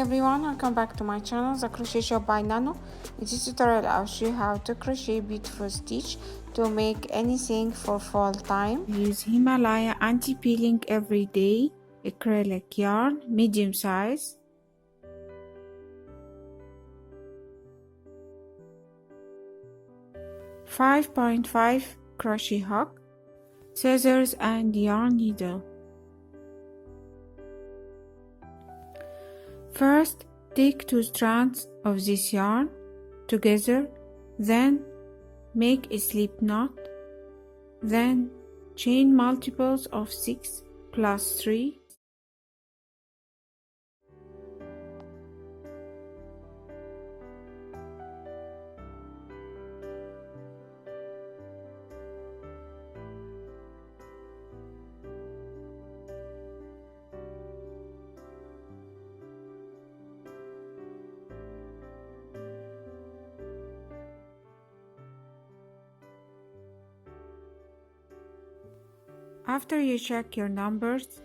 everyone, welcome back to my channel, The Crochet Shop by Nano. In this tutorial I'll show you how to crochet beautiful stitch to make anything for fall time. Use Himalaya Anti peeling everyday acrylic yarn, medium size. .5 crochet hook, scissors and yarn needle. First, take 2 strands of this yarn together, then make a slip knot, then chain multiples of 6 plus 3. After you check your numbers,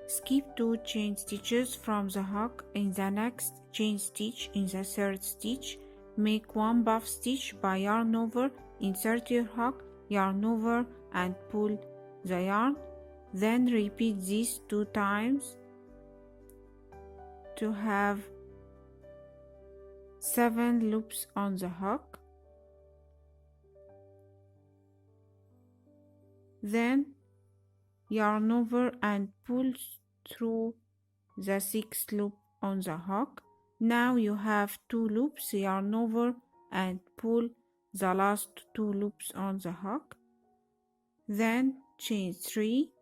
skip 2 chain stitches from the hook in the next chain stitch. In the third stitch, make 1 puff stitch by yarn over, insert your hook, yarn over and pull the yarn. Then repeat this 2 times to have 7 loops on the hook. Then yarn over and pull through the 6th loop on the hook. Now you have 2 loops. Yarn over and pull the last 2 loops on the hook. Then chain 3.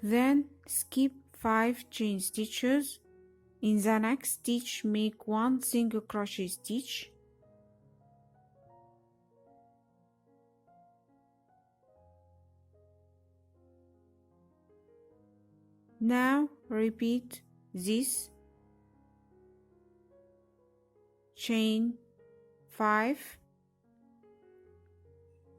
Then skip 5 chain stitches. In the next stitch, make 1 single crochet stitch. Now repeat this, chain 5,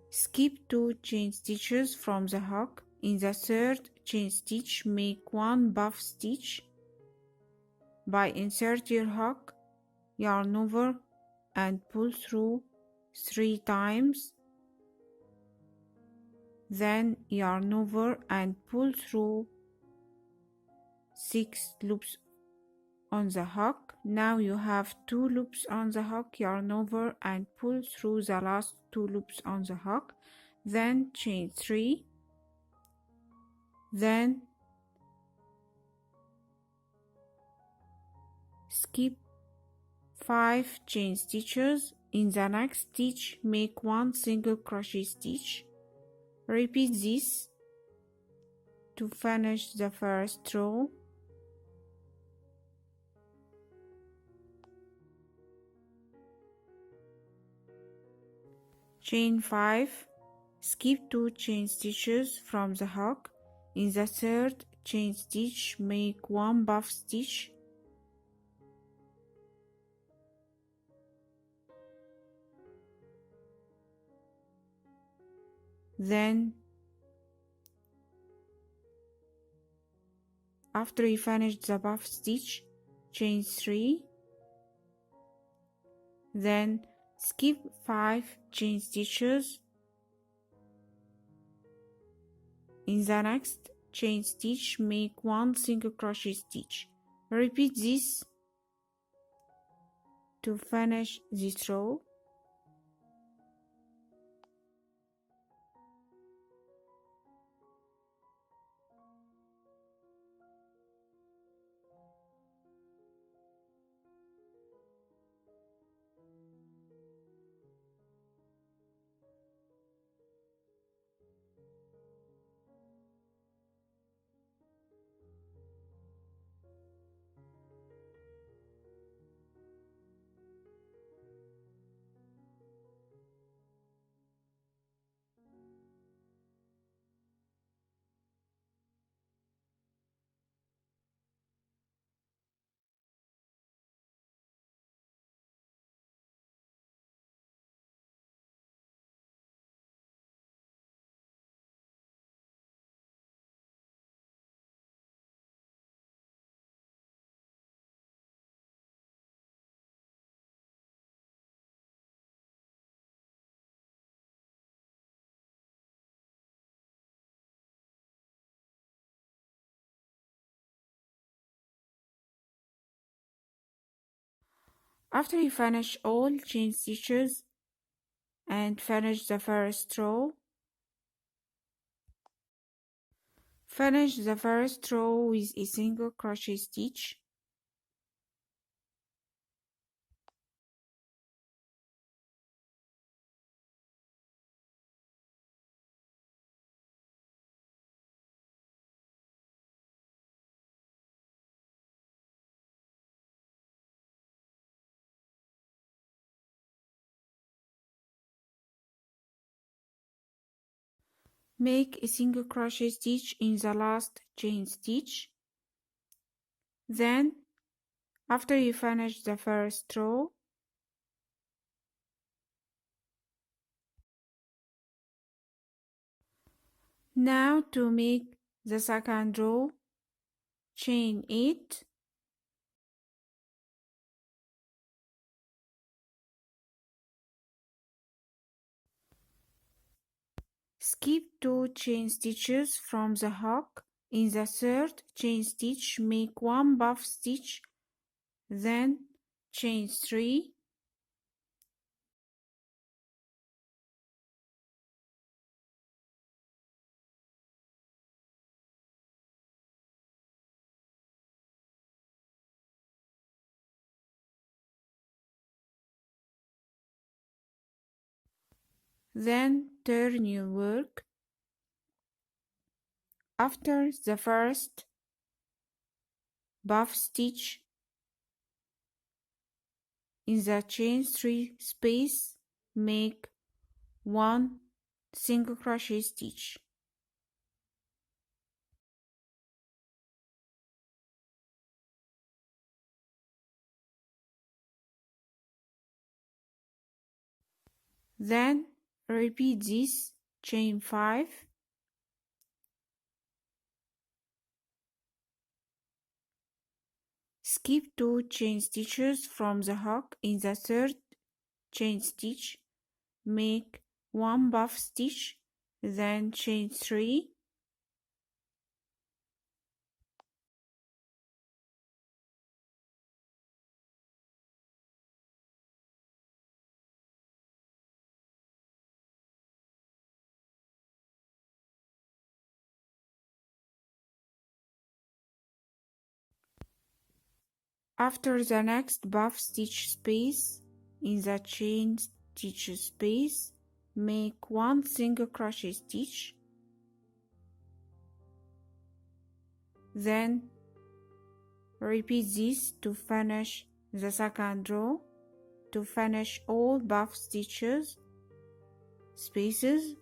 skip 2 chain stitches from the hook. In the third chain stitch, make 1 puff stitch by insert your hook, yarn over and pull through 3 times. Then yarn over and pull through 6 loops on the hook. Now you have 2 loops on the hook, yarn over and pull through the last 2 loops on the hook. Then chain 3. Then skip 5 chain stitches. In the next stitch, make 1 single crochet stitch. Repeat this to finish the first row. Chain 5, skip 2 chain stitches from the hook. In the third chain stitch, make 1 puff stitch. Then after you finish the puff stitch, chain 3. Then skip 5 chain stitches. In the next chain stitch, make 1 single crochet stitch. Repeat this to finish this row. After you finish all chain stitches and finish the first row, finish the first row with a single crochet stitch. Make a single crochet stitch in the last chain stitch. Then, after you finish the first row, now to make the second row, chain 8, skip 2 chain stitches from the hook. In the third chain stitch, make 1 puff stitch, then chain 3, then turn your work. After the first puff stitch in the chain 3 space, make 1 single crochet stitch. Then repeat this, chain 5, skip 2 chain stitches from the hook. In the third chain stitch, make 1 puff stitch, then chain 3, after the next puff stitch space in the chain stitch space, make 1 single crochet stitch, then repeat this to finish the second row. To finish all puff stitches spaces,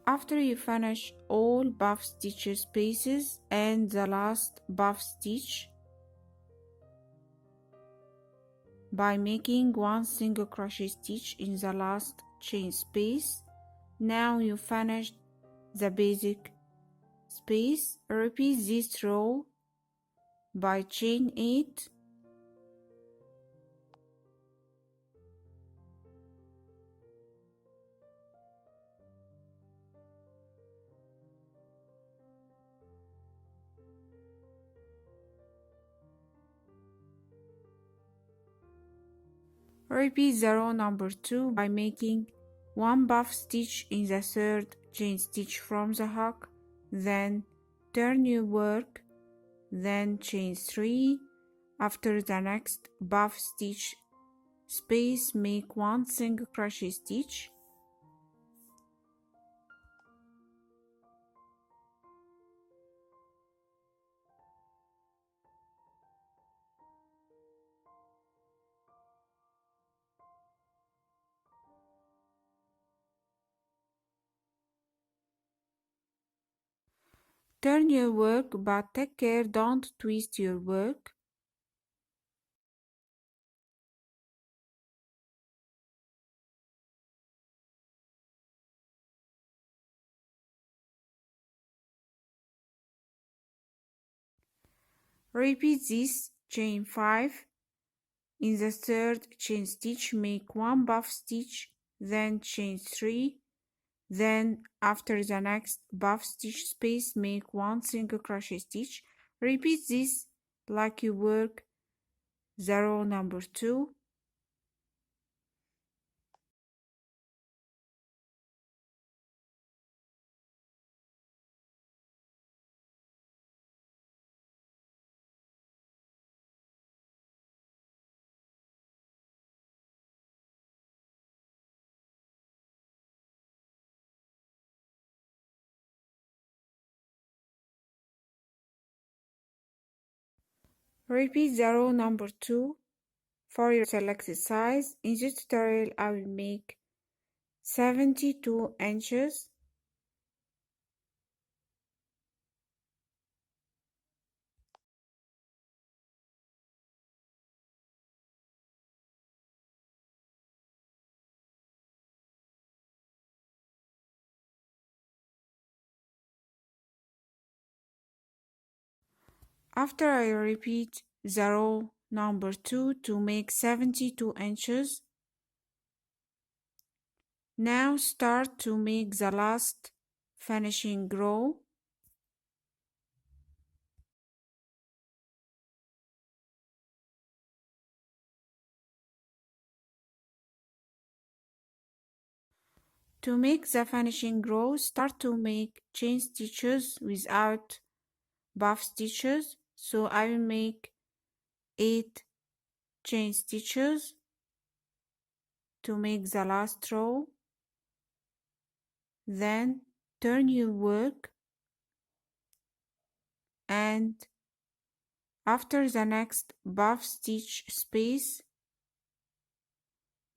after you finish all puff stitch spaces and the last puff stitch by making 1 single crochet stitch in the last chain space, now you finished the basic space. Repeat this row by chain 8, Repeat the row number 2 by making 1 puff stitch in the third chain stitch from the hook, then turn your work, then chain 3. After the next puff stitch space, make 1 single crochet stitch. Turn your work, but take care don't twist your work. Repeat this, chain 5. In the third chain stitch, make 1 puff stitch, then chain 3. Then after the next puff stitch space, make 1 single crochet stitch. Repeat this like you work the row number 2. Repeat the row number 2 for your selected size. In this tutorial, I will make 72 inches. After I repeat the row number 2 to make 72 inches, now start to make the last finishing row. To make the finishing row, start to make chain stitches without puff stitches. So I will make 8 chain stitches to make the last row. Then turn your work, and after the next puff stitch space,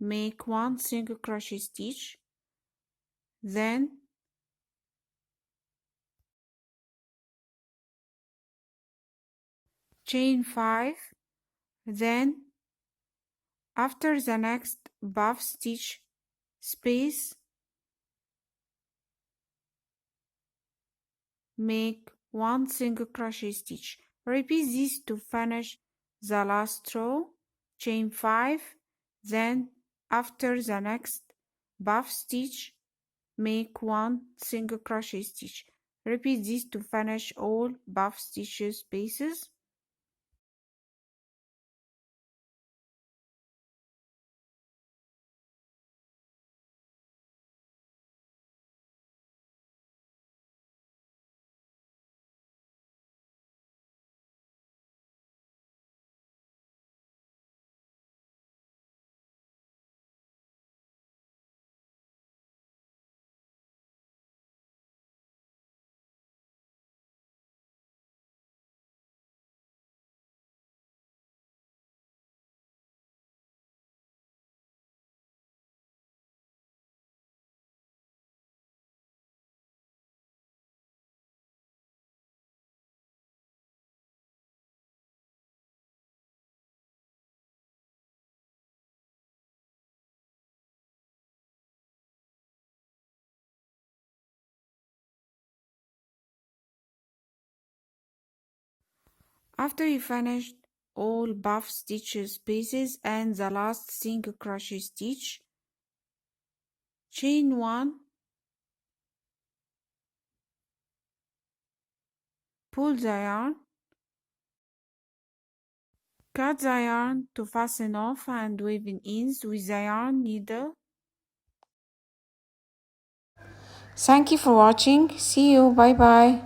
make 1 single crochet stitch, then chain 5, then after the next puff stitch space, make 1 single crochet stitch. Repeat this to finish the last row. Chain 5, then after the next puff stitch, make 1 single crochet stitch. Repeat this to finish all puff stitches spaces. After you finished all puff stitches spaces and the last single crochet stitch, chain 1, pull the yarn, Cut the yarn to fasten off and weave in ends with the yarn needle. Thank you for watching. See you. Bye bye.